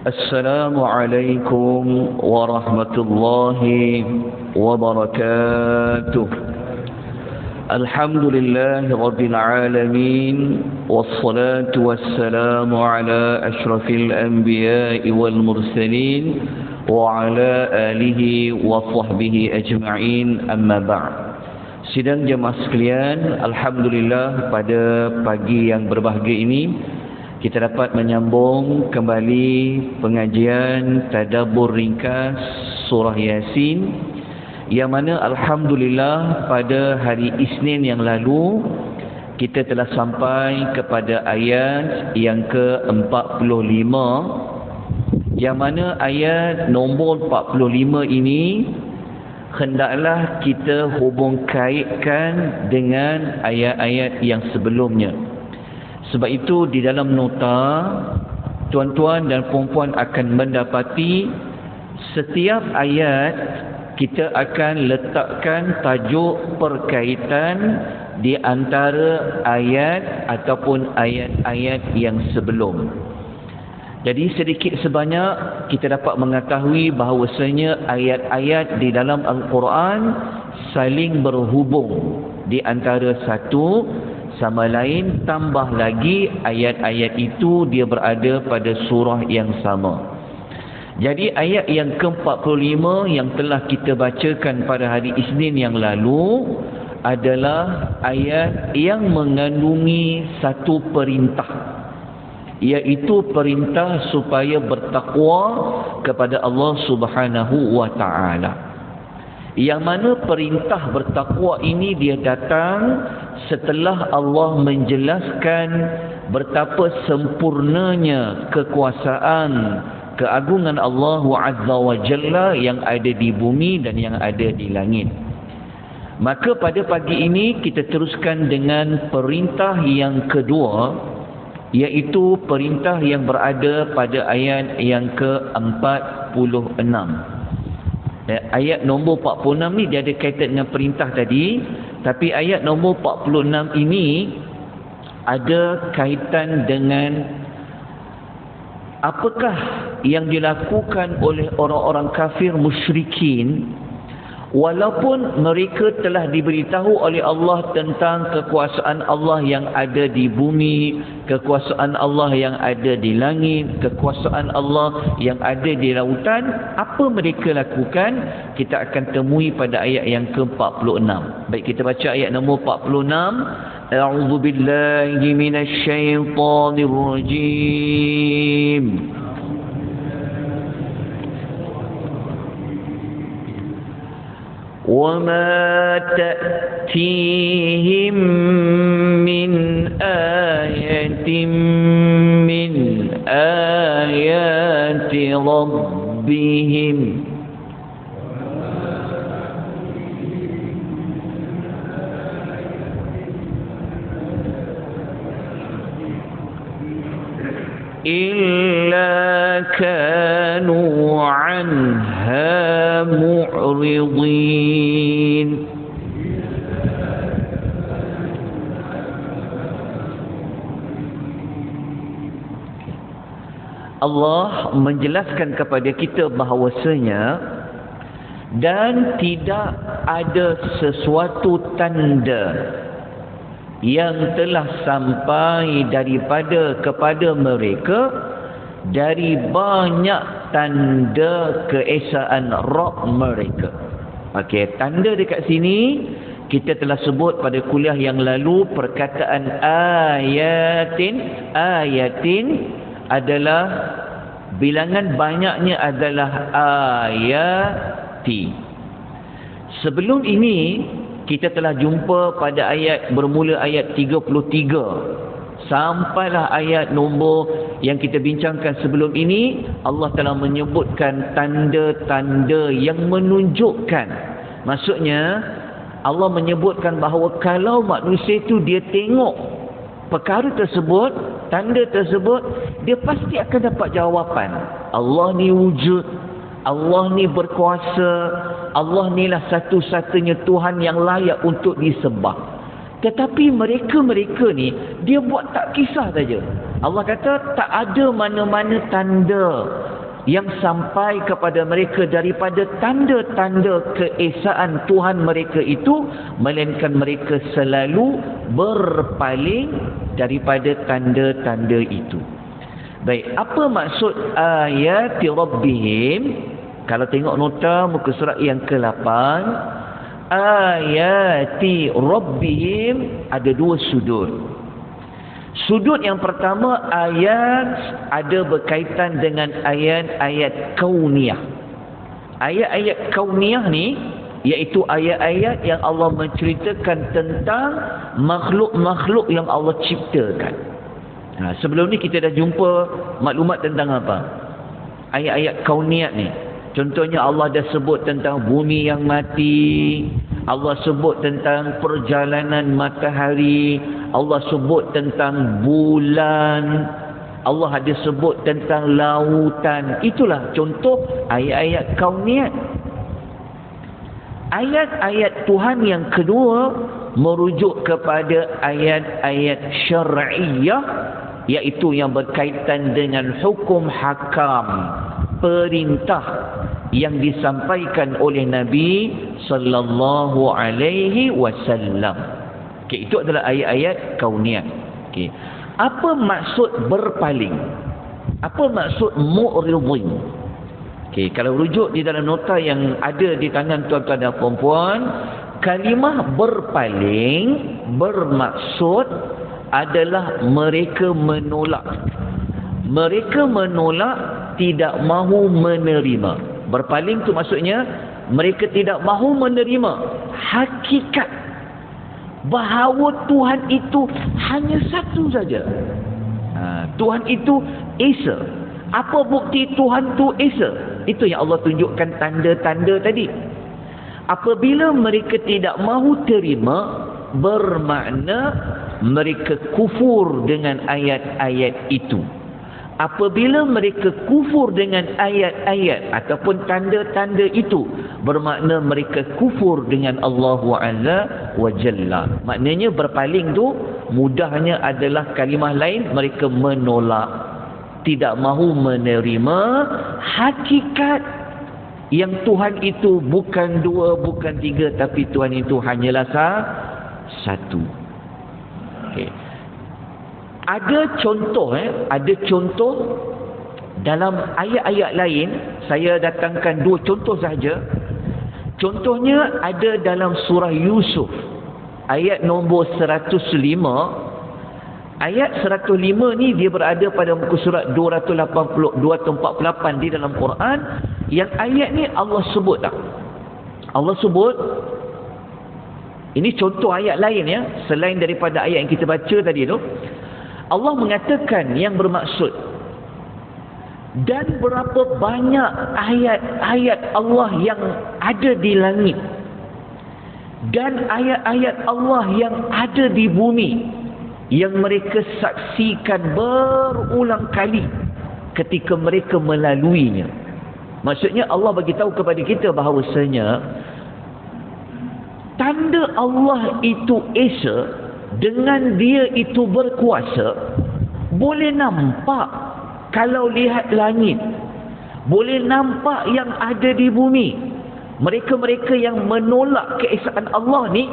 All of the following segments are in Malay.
Assalamualaikum warahmatullahi wabarakatuh. Alhamdulillah rabbil alamin, wassalatu wassalamu ala asyrafil anbiya'i wal mursalin wa ala alihi wa sahbihi ajma'in, amma ba'd. Sidang jemaah sekalian, alhamdulillah pada pagi yang berbahagia ini kita dapat menyambung kembali pengajian tadabbur ringkas surah Yasin, yang mana alhamdulillah pada hari Isnin yang lalu kita telah sampai kepada ayat yang ke-45, yang mana ayat nombor 45 ini hendaklah kita hubung kaitkan dengan ayat-ayat yang sebelumnya. Sebab itu di dalam nota, tuan-tuan dan puan-puan akan mendapati setiap ayat kita akan letakkan tajuk perkaitan di antara ayat ataupun ayat-ayat yang sebelum. Jadi sedikit sebanyak kita dapat mengetahui bahawasanya ayat-ayat di dalam Al-Quran saling berhubung di antara satu sama lain, tambah lagi ayat-ayat itu dia berada pada surah yang sama. Jadi ayat yang ke-45 yang telah kita bacakan pada hari Isnin yang lalu adalah ayat yang mengandungi satu perintah, iaitu perintah supaya bertakwa kepada Allah Subhanahu wa ta'ala. Yang mana perintah bertakwa ini dia datang setelah Allah menjelaskan betapa sempurnanya kekuasaan, keagungan Allah Azza wa Jalla yang ada di bumi dan yang ada di langit. Maka pada pagi ini kita teruskan dengan perintah yang kedua, iaitu perintah yang berada pada ayat yang ke-46. Ayat nombor 46 ni dia ada kaitan dengan perintah tadi, tapi ayat nombor 46 ini ada kaitan dengan apakah yang dilakukan oleh orang-orang kafir musyrikin walaupun mereka telah diberitahu oleh Allah tentang kekuasaan Allah yang ada di bumi, kekuasaan Allah yang ada di langit, kekuasaan Allah yang ada di lautan. Apa mereka lakukan? Kita akan temui pada ayat yang ke-46. Baik, kita baca ayat nombor 46. A'udzu billahi minasy syaithanir rajim. وَمَا تَأْتِيهِمْ مِنْ آيَةٍ مِنْ آيَاتِ رَبِّهِمْ إِلَّا كَانُوا عَنْهَا مُعْرِضِينَ. Allah menjelaskan kepada kita bahawasanya dan tidak ada sesuatu tanda yang telah sampai daripada kepada mereka dari banyak tanda keesaan Rabb mereka. Okey, tanda dekat sini kita telah sebut pada kuliah yang lalu, perkataan ayatin adalah bilangan banyaknya adalah ayati. Sebelum ini kita telah jumpa pada ayat bermula ayat 33 sampailah ayat nombor yang kita bincangkan sebelum ini. Allah telah menyebutkan tanda-tanda yang menunjukkan, maksudnya Allah menyebutkan bahawa kalau manusia itu dia tengok perkara tersebut, tanda tersebut, dia pasti akan dapat jawapan. Allah ni wujud, Allah ni berkuasa, Allah ni lah satu-satunya Tuhan yang layak untuk disembah. Tetapi mereka ni dia buat tak kisah saja. Allah kata tak ada mana-mana tanda yang sampai kepada mereka daripada tanda-tanda keesaan Tuhan mereka itu, melainkan mereka selalu berpaling daripada tanda-tanda itu. Baik, apa maksud ayati rabbihim? Kalau tengok nota muka surat yang ke-8, ayati rabbihim ada dua sudut. Sudut yang pertama, ayat ada berkaitan dengan ayat-ayat kauniyah. Ayat-ayat kauniyah ni iaitu ayat-ayat yang Allah menceritakan tentang makhluk-makhluk yang Allah ciptakan. Sebelum ni kita dah jumpa maklumat tentang apa? Ayat-ayat kauniyah ni. Contohnya Allah dah sebut tentang bumi yang mati, Allah sebut tentang perjalanan matahari, Allah sebut tentang bulan, Allah ada sebut tentang lautan. Itulah contoh ayat-ayat kauniyat. Ayat-ayat Tuhan yang kedua merujuk kepada ayat-ayat syar'iyah, iaitu yang berkaitan dengan hukum hakam, perintah yang disampaikan oleh Nabi sallallahu alaihi wasallam. Okey, itu adalah ayat-ayat kauniyah. Okey. Apa maksud berpaling? Apa maksud mu'ridin? Okey, kalau rujuk di dalam nota yang ada di tangan tuan-tuan dan puan-puan, kalimah berpaling bermaksud adalah mereka menolak. Mereka menolak, tidak mahu menerima. Berpaling tu maksudnya mereka tidak mahu menerima hakikat bahawa Tuhan itu hanya satu saja. Tuhan itu Esa. Apa bukti Tuhan tu Esa? Itu yang Allah tunjukkan tanda-tanda tadi. Apabila mereka tidak mahu terima, bermakna mereka kufur dengan ayat-ayat itu. Apabila mereka kufur dengan ayat-ayat ataupun tanda-tanda itu, bermakna mereka kufur dengan Allah Azza wa Jalla. Maknanya berpaling tu mudahnya adalah kalimah lain, mereka menolak, tidak mahu menerima hakikat yang Tuhan itu bukan dua, bukan tiga, tapi Tuhan itu hanyalah satu. Okay. Ada contoh dalam ayat-ayat lain. Saya datangkan dua contoh saja. Contohnya ada dalam surah Yusuf ayat nombor 105. Ayat 105 ni dia berada pada muka surat 248 di dalam Quran. Yang ayat ni Allah sebut tak? Allah sebut, ini contoh ayat lain ya, selain daripada ayat yang kita baca tadi tu. Allah mengatakan yang bermaksud, dan berapa banyak ayat-ayat Allah yang ada di langit dan ayat-ayat Allah yang ada di bumi yang mereka saksikan berulang kali ketika mereka melaluinya. Maksudnya Allah bagi tahu kepada kita bahawasanya tanda Allah itu Esa, dengan dia itu berkuasa, boleh nampak kalau lihat langit, boleh nampak yang ada di bumi. Mereka-mereka yang menolak keesaan Allah ni,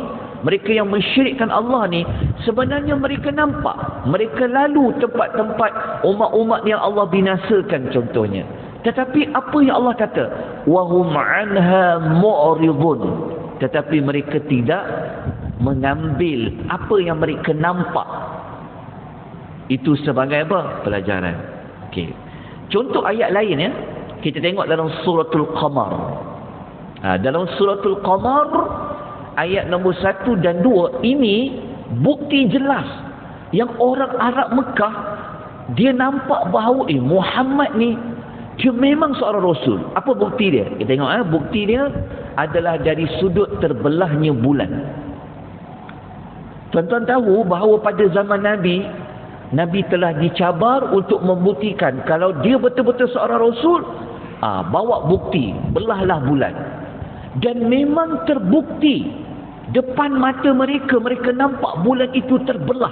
mereka yang mensyirikkan Allah ni, sebenarnya mereka nampak, mereka lalu tempat-tempat umat-umat yang Allah binasakan contohnya. Tetapi apa yang Allah kata? Wahum anha mu'ridun. Tetapi mereka tidak mengambil apa yang mereka nampak itu sebagai apa? Pelajaran. Okey. Contoh ayat lain ya, kita tengok dalam suratul Qamar. Dalam suratul Qamar ayat nombor 1 dan 2, ini bukti jelas yang orang Arab Mekah dia nampak bahawa Muhammad ni dia memang seorang rasul. Apa bukti dia? Kita tengok bukti dia adalah dari sudut terbelahnya bulan. Tuan-tuan tahu bahawa pada zaman Nabi, Nabi telah dicabar untuk membuktikan kalau dia betul-betul seorang rasul, bawa bukti, belahlah bulan. Dan memang terbukti depan mata mereka, mereka nampak bulan itu terbelah.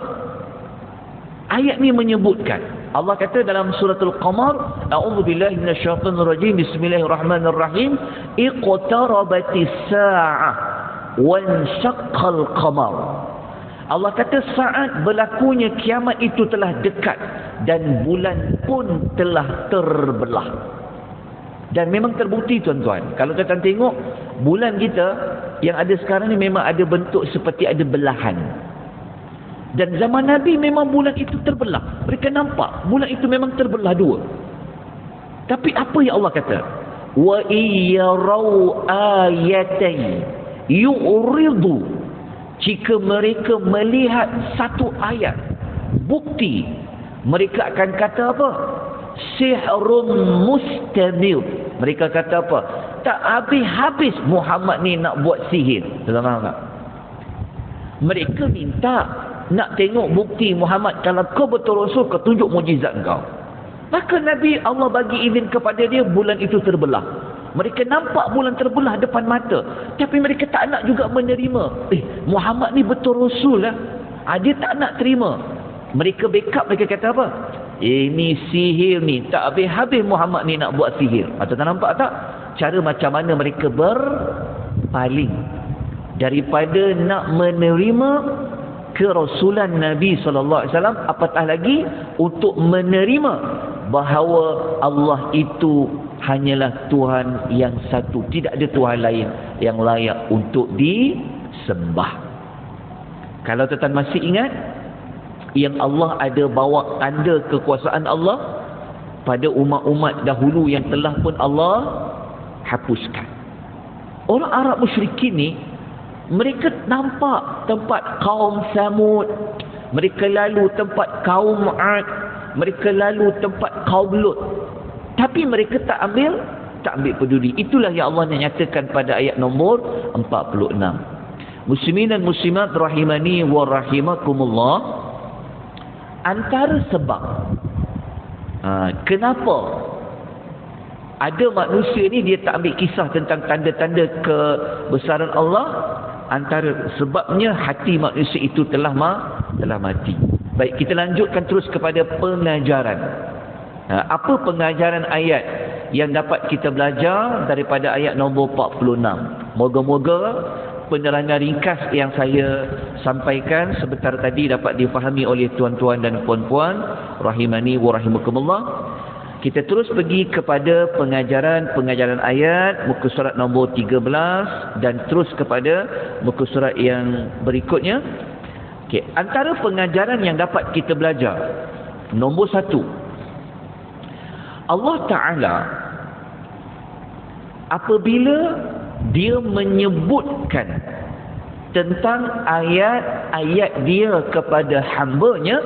Ayat ni menyebutkan, Allah kata dalam suratul Qamar, a'udzubillahi minasyaitonir rajim, bismillahirrahmanirrahim, iqtarabatis saa'ah wanshaqqal qamar. Allah kata saat berlakunya kiamat itu telah dekat dan bulan pun telah terbelah. Dan memang terbukti tuan-tuan, kalau tuan-tuan tengok bulan kita yang ada sekarang ni memang ada bentuk seperti ada belahan. Dan zaman Nabi memang bulan itu terbelah. Mereka nampak bulan itu memang terbelah dua. Tapi apa yang Allah kata? Wa iyarau ayatai yu'ridu. Jika mereka melihat satu ayat, bukti, mereka akan kata apa? Sihrun mustamir. Mereka kata apa? Tak habis-habis Muhammad ni nak buat sihir. Faham tak? Mereka minta nak tengok bukti Muhammad. Kalau kau betul Rasul, kau tunjuk mujizat kau. Maka Nabi Allah bagi izin kepada dia, bulan itu terbelah. Mereka nampak bulan terbelah depan mata, tapi mereka tak nak juga menerima. Muhammad ni betul Rasul lah. Dia tak nak terima. Mereka backup, mereka kata apa? Ini sihir ni. Tak habis-habis Muhammad ni nak buat sihir. Atau tak nampak tak? Cara macam mana mereka berpaling daripada nak menerima kerasulan Nabi SAW, apatah lagi untuk menerima bahawa Allah itu hanyalah Tuhan yang satu. Tidak ada Tuhan lain yang layak untuk disembah. Kalau tuan masih ingat, yang Allah ada bawa tanda kekuasaan Allah pada umat-umat dahulu yang telah pun Allah hapuskan. Orang Arab musyrikin ni, mereka nampak tempat kaum Samud, mereka lalu tempat kaum Ad, mereka lalu tempat kaum Lut, tapi mereka tak ambil peduli. Itulah yang Allah nyatakan pada ayat nombor 46. Muslimin dan muslimat rahimani wa rahimakumullah, antara sebab kenapa ada manusia ni dia tak ambil kisah tentang tanda-tanda kebesaran Allah, antara sebabnya hati manusia itu telah mati. Baik, kita lanjutkan terus kepada pengajaran. Apa pengajaran ayat yang dapat kita belajar daripada ayat nombor 46? Moga-moga penerangan ringkas yang saya sampaikan sebentar tadi dapat difahami oleh tuan-tuan dan puan-puan rahimani wa rahimakumullah. Kita terus pergi kepada pengajaran ayat muka surat nombor 13 dan terus kepada muka surat yang berikutnya. Okey, antara pengajaran yang dapat kita belajar, nombor 1, Allah Ta'ala apabila dia menyebutkan tentang ayat-ayat dia kepada hamba-Nya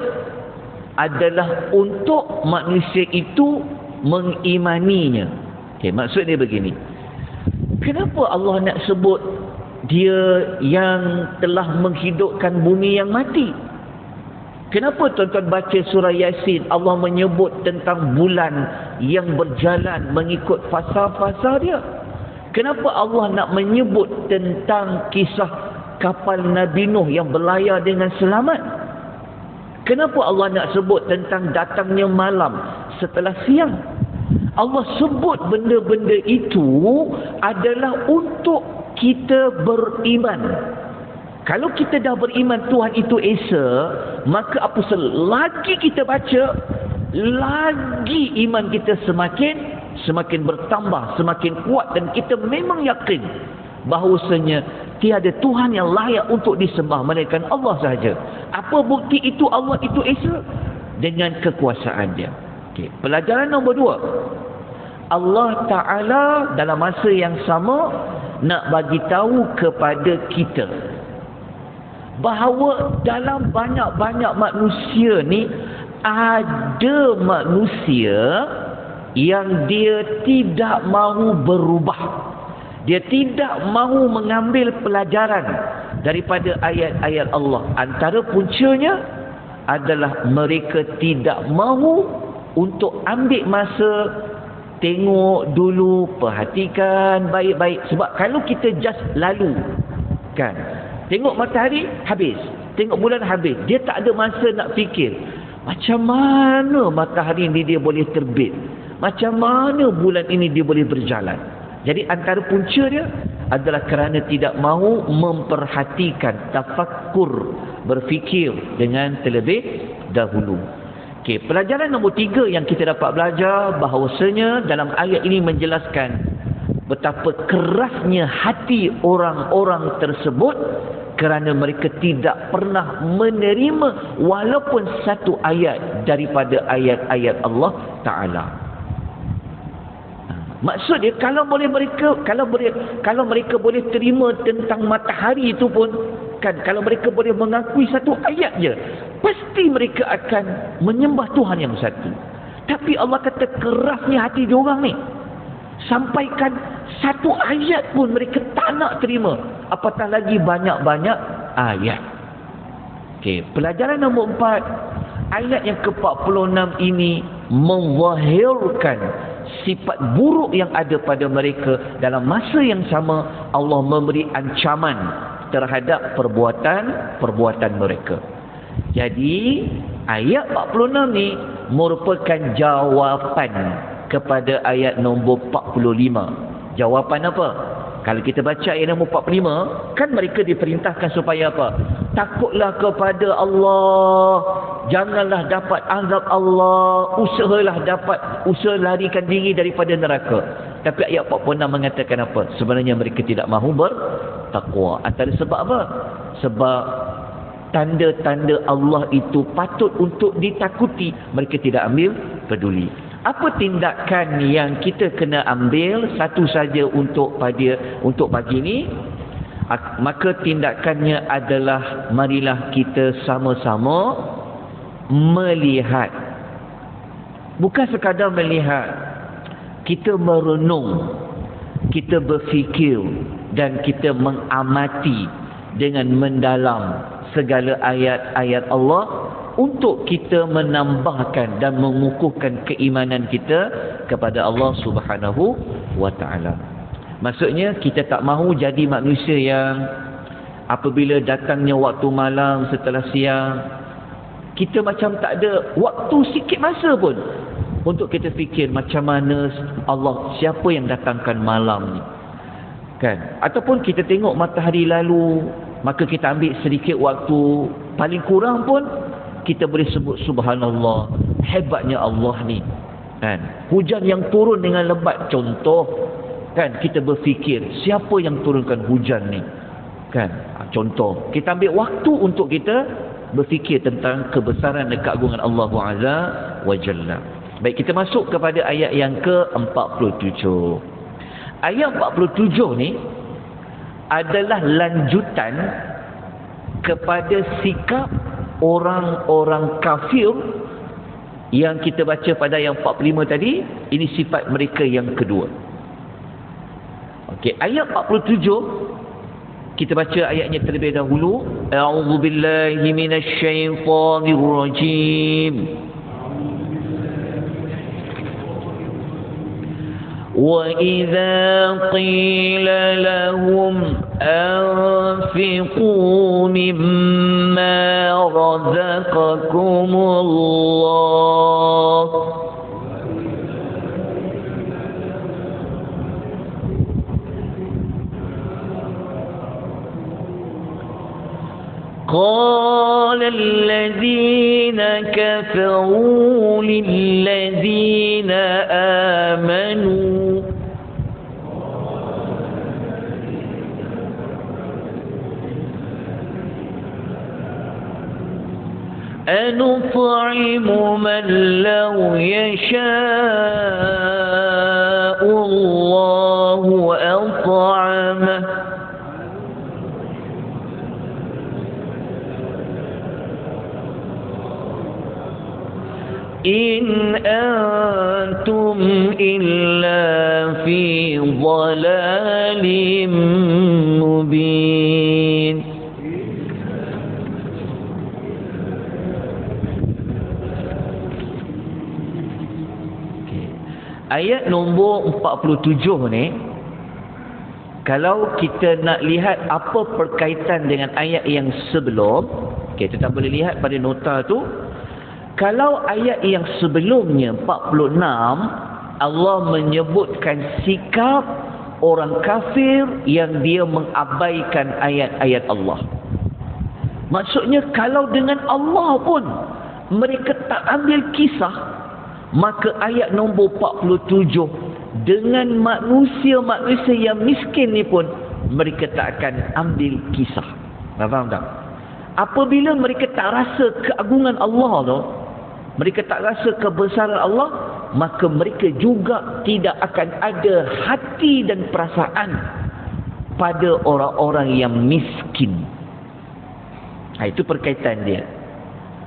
adalah untuk manusia itu mengimaninya. Okay, maksud dia begini. Kenapa Allah nak sebut dia yang telah menghidupkan bumi yang mati? Kenapa tuan-tuan baca surah Yasin, Allah menyebut tentang bulan yang berjalan mengikut fasa-fasa dia? Kenapa Allah nak menyebut tentang kisah kapal Nabi Nuh yang berlayar dengan selamat? Kenapa Allah nak sebut tentang datangnya malam setelah siang? Allah sebut benda-benda itu adalah untuk kita beriman. Kalau kita dah beriman Tuhan itu Esa, maka apa selagi kita baca, lagi iman kita semakin bertambah, semakin kuat, dan kita memang yakin bahawasanya tiada Tuhan yang layak untuk disembah melainkan Allah sahaja. Apa bukti itu Allah itu Esa? Dengan kekuasaan dia. Okay. Pelajaran nombor 2. Allah Ta'ala dalam masa yang sama nak bagi tahu kepada kita bahawa dalam banyak-banyak manusia ni ada manusia yang dia tidak mahu berubah. Dia tidak mahu mengambil pelajaran daripada ayat-ayat Allah. Antara puncanya adalah mereka tidak mahu untuk ambil masa tengok dulu, perhatikan baik-baik. Sebab kalau kita just lalu, kan, tengok matahari habis, tengok bulan habis, dia tak ada masa nak fikir Macam mana matahari ini dia boleh terbit? Macam mana bulan ini dia boleh berjalan? Jadi antara punca dia adalah kerana tidak mahu memperhatikan, tafakkur, berfikir dengan terlebih dahulu. Okey, pelajaran nombor 3 yang kita dapat belajar bahawasanya dalam ayat ini menjelaskan betapa kerasnya hati orang-orang tersebut kerana mereka tidak pernah menerima walaupun satu ayat daripada ayat-ayat Allah Ta'ala. Maksud dia kalau mereka boleh terima tentang matahari itu pun kan, kalau mereka boleh mengakui satu ayat je, pasti mereka akan menyembah Tuhan yang satu. Tapi Allah kata kerasnya hati diorang ni, sampaikan satu ayat pun mereka tak nak terima, apatah lagi banyak-banyak ayat. Okey, pelajaran nombor 4, ayat yang ke-46 ini menzahirkan sifat buruk yang ada pada mereka. Dalam masa yang sama Allah memberi ancaman terhadap perbuatan mereka. Jadi ayat 46 ni merupakan jawapan kepada ayat nombor 45. Jawapan apa? Kalau kita baca ayat nombor 45, kan mereka diperintahkan supaya apa? Takutlah kepada Allah, janganlah dapat azab Allah, usaha larikan diri daripada neraka. Tapi ayat 46 mengatakan apa? Sebenarnya mereka tidak mahu bertakwa. Antara sebab apa? Sebab tanda-tanda Allah itu patut untuk ditakuti, mereka tidak ambil peduli. Apa tindakan yang kita kena ambil? Satu saja untuk pagi ini. Maka tindakannya adalah marilah kita sama-sama melihat. Bukan sekadar melihat, kita merenung, kita berfikir dan kita mengamati dengan mendalam segala ayat-ayat Allah untuk kita menambahkan dan mengukuhkan keimanan kita kepada Allah Subhanahu wa Ta'ala. Maksudnya kita tak mahu jadi manusia yang apabila datangnya waktu malam setelah siang, kita macam tak ada waktu sikit masa pun untuk kita fikir macam mana Allah, siapa yang datangkan malam ni, kan? Ataupun kita tengok matahari lalu, maka kita ambil sedikit waktu, paling kurang pun kita boleh sebut subhanallah, hebatnya Allah ni, kan? Hujan yang turun dengan lebat, contoh, kan? Kita berfikir siapa yang turunkan hujan ni, kan? Contoh, kita ambil waktu untuk kita berfikir tentang kebesaran dan keagungan Allah Azza wa Jalla. Baik, kita masuk kepada ayat yang ke-47. Ayat 47 ni adalah lanjutan kepada sikap orang-orang kafir yang kita baca pada ayat 45 tadi. Ini sifat mereka yang kedua. Okey, ayat 47 kita baca ayatnya terlebih dahulu. A'udzubillahi minasyaitonirrajim. وَإِذَا قِيلَ لَهُمْ أَنفِقُوا مِمَّا رَزَقَكُمُ اللَّهُ قال الذين كفروا للذين آمنوا أنطعم من لو يشاء الله أطعمه إن أنتم إلا في ضلال مبين. Ayat nombor 47 ni, kalau kita nak lihat apa perkaitan dengan ayat yang sebelum, kita tak boleh lihat pada nota tu. Kalau ayat yang sebelumnya 46 Allah menyebutkan sikap orang kafir yang dia mengabaikan ayat-ayat Allah. Maksudnya kalau dengan Allah pun mereka tak ambil kisah, maka ayat nombor 47 dengan manusia-manusia yang miskin ni pun mereka tak akan ambil kisah. Faham tak? Apabila mereka tak rasa keagungan Allah tu, mereka tak rasa kebesaran Allah, maka mereka juga tidak akan ada hati dan perasaan pada orang-orang yang miskin. Itu perkaitan dia.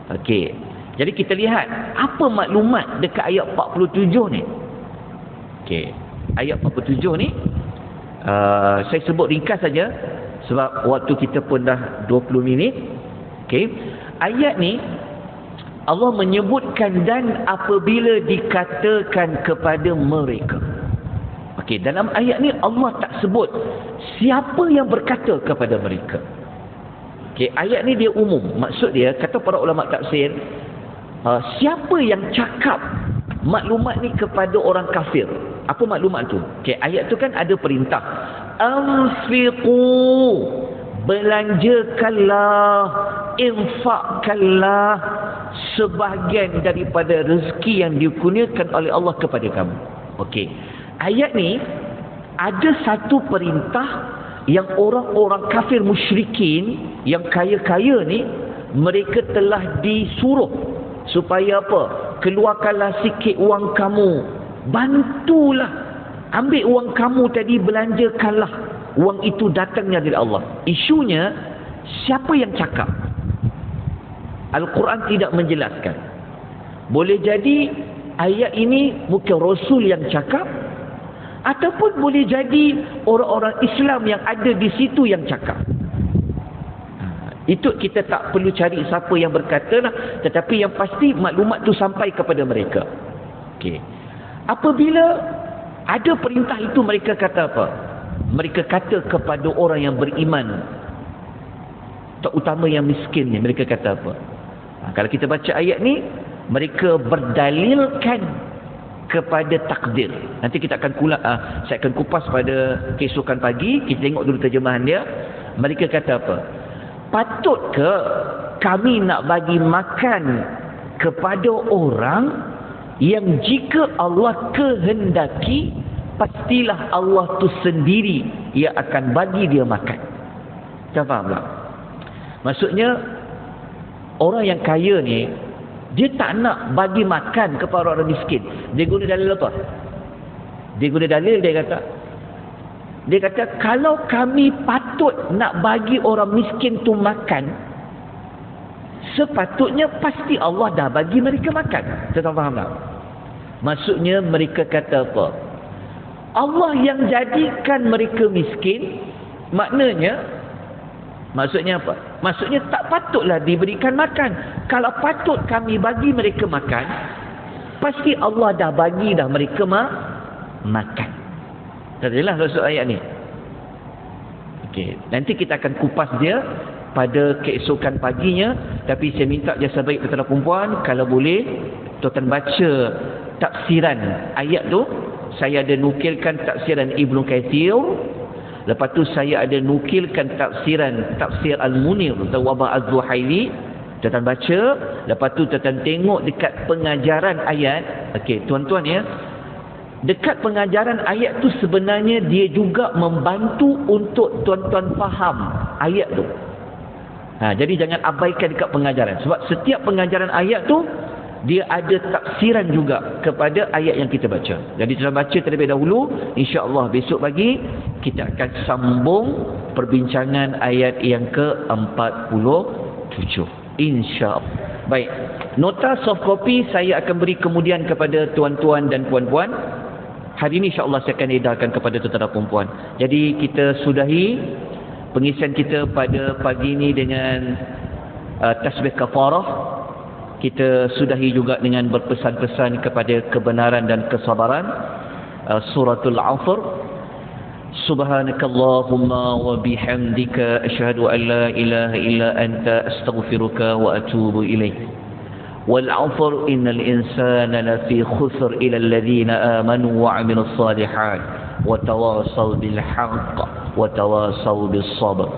Okey. Jadi kita lihat apa maklumat dekat ayat 47 ni. Okey. Ayat 47 ni saya sebut ringkas saja sebab waktu kita pun dah 20 minit. Okey. Ayat ni Allah menyebutkan dan apabila dikatakan kepada mereka. Okey, dalam ayat ni Allah tak sebut siapa yang berkata kepada mereka. Okey, ayat ni dia umum. Maksud dia, kata para ulama tafsir, siapa yang cakap maklumat ni kepada orang kafir? Apa maklumat tu? Okey, ayat tu kan ada perintah. Anfiqu, belanjakanlah, infakkanlah sebahagian daripada rezeki yang dikurniakan oleh Allah kepada kamu. Okey. Ayat ni ada satu perintah yang orang-orang kafir musyrikin yang kaya-kaya ni mereka telah disuruh supaya apa? Keluarkanlah sikit wang kamu. Bantulah. Ambil wang kamu tadi, belanjakanlah. Wang itu datangnya dari Allah. Isunya siapa yang cakap? Al-Quran tidak menjelaskan. Boleh jadi ayat ini mungkin Rasul yang cakap, ataupun boleh jadi orang-orang Islam yang ada di situ yang cakap. Itu kita tak perlu cari siapa yang berkata lah, tetapi yang pasti maklumat tu sampai kepada mereka. Okey. Apabila ada perintah itu, mereka kata apa? Mereka kata kepada orang yang beriman, terutama yang miskin ni, mereka kata apa? Kalau kita baca ayat ni, mereka berdalilkan kepada takdir. Nanti kita akan saya akan kupas pada keesokan pagi. Kita tengok dulu terjemahan dia. Mereka kata apa? Patut ke kami nak bagi makan kepada orang yang jika Allah kehendaki, pastilah Allah tu sendiri yang akan bagi dia makan. Tak faham tak? Maksudnya orang yang kaya ni, dia tak nak bagi makan kepada orang miskin. Dia guna dalil apa? Dia guna dalil, dia kata kalau kami patut nak bagi orang miskin tu makan, sepatutnya pasti Allah dah bagi mereka makan. Kita faham tak? Maksudnya mereka kata apa? Allah yang jadikan mereka miskin, maksudnya apa? Maksudnya tak patutlah diberikan makan. Kalau patut kami bagi mereka makan, pasti Allah dah bagi dah mereka makan. Tadilah maksud ayat ni. Okey, nanti kita akan kupas dia pada keesokan paginya, tapi saya minta jasa baik tuan-tuan perempuan, kalau boleh tuan baca tafsiran ayat tu. Saya ada nukilkan tafsiran Ibnu Katsir. Lepas tu saya ada nukilkan tafsir Al-Munir atau Wabah Az-Zuhaili. Tuan baca, lepas tu tuan tengok dekat pengajaran ayat. Okey, tuan-tuan ya. Dekat pengajaran ayat tu sebenarnya dia juga membantu untuk tuan-tuan faham ayat tu. Jadi jangan abaikan dekat pengajaran. Sebab setiap pengajaran ayat tu dia ada tafsiran juga kepada ayat yang kita baca. Jadi kita baca terlebih dahulu, insya-Allah besok pagi kita akan sambung perbincangan ayat yang ke-47. Insya-Allah. Baik. Nota soft copy saya akan beri kemudian kepada tuan-tuan dan puan-puan. Hari ini insya-Allah saya akan edarkan kepada tuan-tuan dan puan-puan. Jadi kita sudahi pengisian kita pada pagi ini dengan tasbih kafarah. Kita sudahi juga dengan berpesan-pesan kepada kebenaran dan kesabaran. Suratul Asr. Subhanakallahumma wa bihamdika asyhadu an la ilaha illa anta astaghfiruka wa atubu ilaik. والعصر إن الإنسان لفي خسر إلى الذين آمنوا وعملوا الصالحات وتواصوا بالحق وتواصوا بالصبر.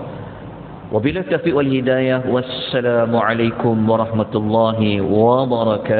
وبلا التوفيق والهداية، والسلام عليكم ورحمة الله وبركاته.